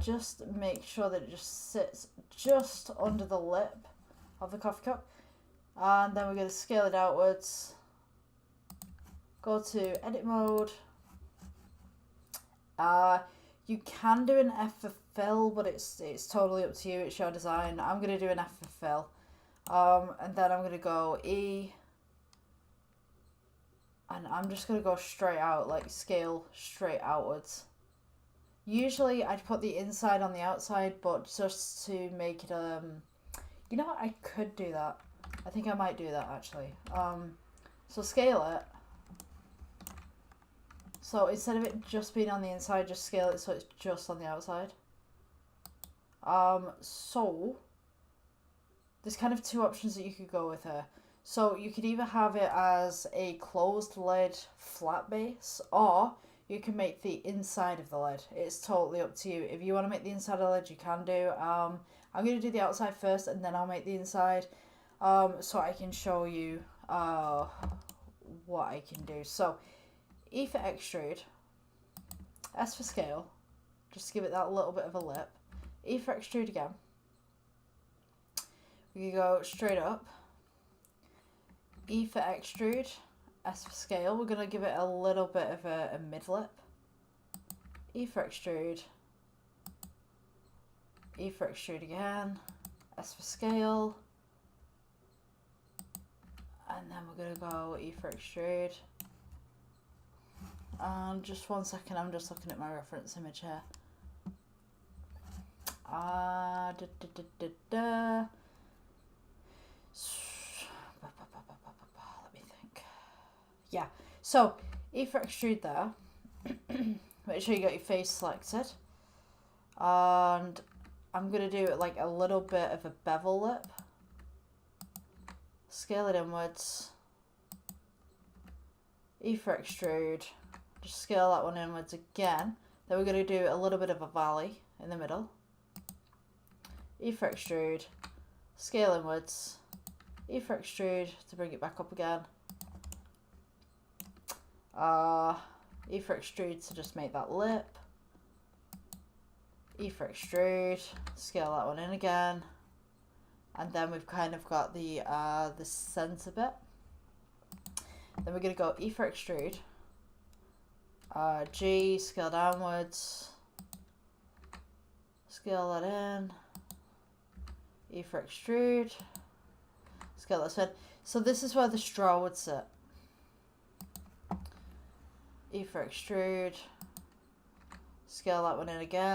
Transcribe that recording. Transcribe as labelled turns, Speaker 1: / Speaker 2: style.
Speaker 1: Just make sure that it just sits just under the lip of the coffee cup. And then we're going to scale it outwards. Go to edit mode. You can do an F for fill, but it's totally up to you. It's your design. I'm going to do an F for fill. And then I'm going to go E. And I'm just going to go straight out, like scale straight outwards. Usually I'd put the inside on the outside, but just to make it, you know what, I could do that. I think I might do that actually. So scale it. So instead of it just being on the inside, just scale it so it's just on the outside. So there's kind of two options that you could go with here. So you could either have it as a closed lid flat base, or you can make the inside of the lid. It's totally up to you. If you want to make the inside of the lid, you can do. I'm going to do the outside first and then I'll make the inside, so I can show you what I can do. So E for extrude, S for scale, just give it that little bit of a lip. E for extrude again. We can go straight up. E for extrude, S for scale. We're going to give it a little bit of a mid lip. E for extrude. E for extrude again. S for scale. And then we're going to go E for extrude. And just one second, I'm just looking at my reference image here. Let me think. Yeah, so E for extrude there. Make sure you got your face selected. And I'm going to do it like a little bit of a bevel lip. Scale it inwards. E for extrude. Just scale that one inwards again. Then we're going to do a little bit of a valley in the middle. E for extrude. Scale inwards. E for extrude to bring it back up again. E for extrude to just make that lip. E for extrude. Scale that one in again. And then we've kind of got the center bit. Then we're going to go E for extrude. G, scale downwards. Scale that in. E for extrude. Scale this in. So this is where the straw would sit. E for extrude. Scale that one in again.